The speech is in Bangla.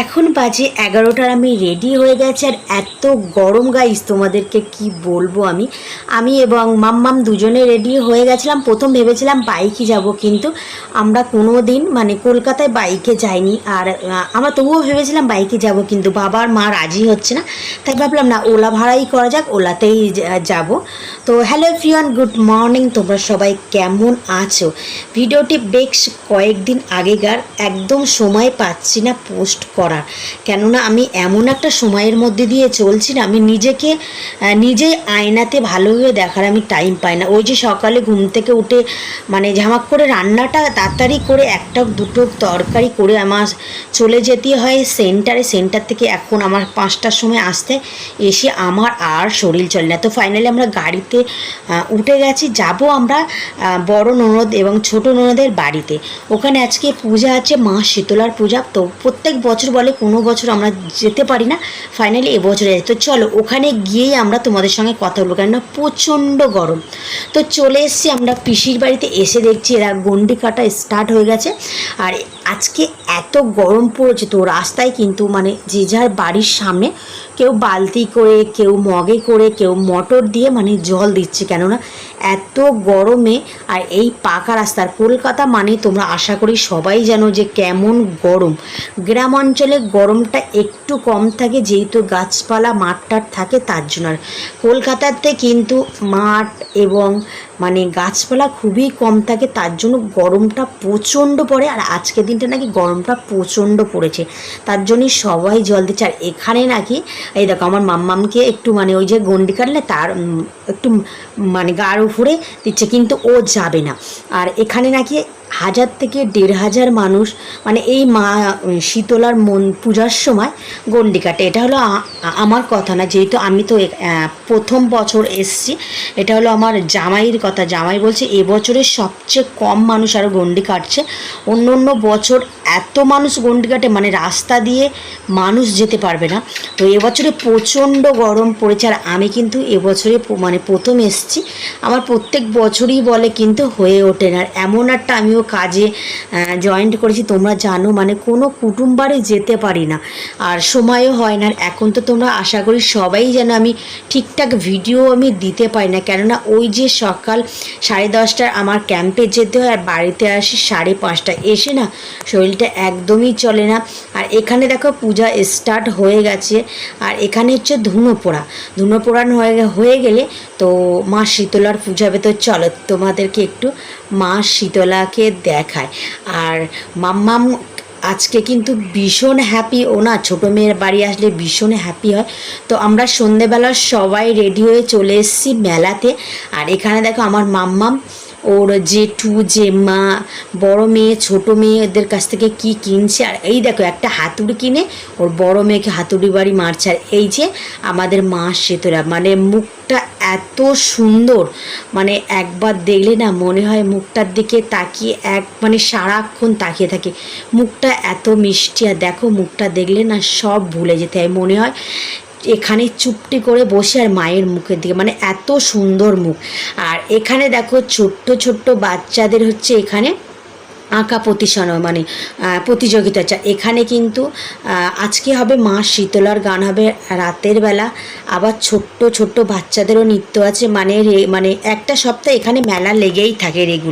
এখন বাজে 11টার, আমি রেডি হয়ে গেছি। আর এত গরম গাইস, তোমাদেরকে কি বলবো। আমি এবং মাম্মাম দুজনে রেডি হয়ে গেছিলাম। প্রথম ভেবেছিলাম বাইকে যাব, কিন্তু আমরা কোনো দিন মানে কলকাতায় বাইকে যাইনি। আর আমরা তবুও ভেবেছিলাম বাইকে যাব, কিন্তু বাবা আর মা রাজি হচ্ছে না। তাই ভাবলাম না, ওলা ভাড়াই করা যাক, ওলাতেই যাব। তো হ্যালো এভরিওয়ান, গুড মর্নিং। তোমরা সবাই কেমন আছো? ভিডিওটি বেশ কয়েকদিন আগেকার, একদম সময় পাচ্ছি না পোস্ট করার, কেননা আমি এমন একটা সময়ের মধ্যে দিয়ে চলছি না, আমি নিজেই আয়নাতে ভালোভাবে দেখার আমি টাইম পাই না। ওই যে সকালে ঘুম থেকে উঠে মানে ঝামাক করে রান্নাটা তাড়াতাড়ি করে একটা দুটো তরকারি করে আমার চলে যেতে হয় সেন্টার থেকে এখন আমার 5টার সময় আসতে, এসে আমার আর শরীর চলে না। তো ফাইনালি আমরা গাড়িতে উঠে গেছি, যাব আমরা বড় ননদ এবং ছোট ননদের বাড়িতে। ওখানে আজকে পূজা আছে, মা শীতলার পূজা। তো প্রত্যেক বছর বলে, কোনো বছর আমরা যেতে পারি না, ফাইনালি এবছরে যাই। তো চলো ওখানে গিয়েই আমরা তোমাদের সঙ্গে কথা বলবো, কেননা প্রচণ্ড গরম। তো চলে এসেছি আমরা পিসির বাড়িতে। এসে দেখছি এরা গন্ডি কাটা স্টার্ট হয়ে গেছে। আর আজকে এত গরম পড়েছে, তো রাস্তায় কিন্তু মানে যে যার বাড়ির সামনে কেউ বালতি করে, কেউ মগে করে, কেউ মোটর দিয়ে মানে জল দিচ্ছে, কেননা এত গরমে। আর এই পাকা রাস্তার, কলকাতা মানে তোমরা আশা করি সবাই জানো যে কেমন গরম। গ্রাম অঞ্চলে গরমটা একটু কম থাকে, যেহেতু গাছপালা মাঠ টাঠ থাকে তার জন্য। আর কলকাতাতে কিন্তু মাঠ এবং মানে গাছপালা খুবই কম থাকে, তার জন্য গরমটা প্রচণ্ড পড়ে। আর আজকের দিনটা নাকি গরমটা প্রচণ্ড পড়েছে, তার জন্যই সবাই জল দিচ্ছে। আর এখানে নাকি এই দেখো আমার মাম্মামকে একটু মানে ওই যে গন্ডি কাটলে তার একটু মানে গার উপরে দিচ্ছে, কিন্তু ও যাবে না। আর এখানে নাকি 1000 থেকে 1500 মানুষ মানে এই মা শীতলার পূজার সময় গন্ডি কাটে। এটা হলো আমার কথা না, যেহেতু আমি তো প্রথম বছর এসছি। এটা হলো আমার জামাইয়ের কথা। জামাই বলছে এবছরে সবচেয়ে কম মানুষ আরও গন্ডি কাটছে। অন্য বছর এত মানুষ গন্ডি কাটে, মানে রাস্তা দিয়ে মানুষ যেতে পারবে না। তো এবছরে প্রচণ্ড গরম পড়েছে। আর আমি কিন্তু এবছরে মানে প্রথম এসছি, আমার প্রত্যেক বছরই বলে কিন্তু হয়ে ওঠে না। আর এমন একটা আমিও কাজে জয়েন্ট করেছি, তোমরা জানো, মানে কোনো কুটুম বাড়ি যেতে পারি না, আর সময়ও হয় না। আর এখন তো তোমরা আশা করি সবাই জানো আমি ঠিকঠাক ভিডিও আমি দিতে পারি না, কেননা ওই যে সকাল 10:30টায় আমার ক্যাম্পে যেতে হয়, আর বাড়িতে আসি 5:30টায়। এসে না শরীরটা একদমই চলে না। আর এখানে দেখো পূজা স্টার্ট হয়ে গেছে। আর এখানে হচ্ছে ধুনো পোড়ানো হয়ে গেলে তো মা শীতলার পূজা হবে। তো চলো তোমাদেরকে একটু মা শীতলাকে দেখায়। আর মাম্মাম আজকে কিন্তু ভীষণ হ্যাপি। ও না ছোটো মেয়ের বাড়ি আসলে ভীষণ হ্যাপি হয়। তো আমরা সন্ধেবেলা সবাই রেডি হয়ে চলে এসেছি মেলাতে। আর এখানে দেখো আমার মাম্মাম ওর জেঠু জেম্মা বড় মেয়ে ছোটো মেয়ে এদের কাছ থেকে কি কিনছে। আর এই দেখো একটা হাতুড়ি কিনে ওর বড় মেয়েকে হাতুড়ি বাড়ি মারছে। আর এই যে আমাদের মা শীতলা, মানে মুখটা এত সুন্দর, মানে একবার দেখলে না মনে হয় মুখটার দিকে তাকিয়ে মানে সারাক্ষণ তাকিয়ে থাকে। মুখটা এত মিষ্টি, আর দেখো মুখটা দেখলে না সব ভুলে যেতে হয়, মনে হয় এখানে চুপটি করে বসে আর মায়ের মুখের দিকে, মানে এত সুন্দর মুখ। আর এখানে দেখো ছোট্ট বাচ্চাদের হচ্ছে এখানে আঁকা মানে প্রতিযোগিতা। এখানে কিন্তু আজকে হবে মা শীতলার গান হবে রাতের বেলা, আবার ছোট্ট বাচ্চাদেরও নৃত্য আছে। মানে একটা সপ্তাহ এখানে মেলা লেগেই থাকে রেগুলার।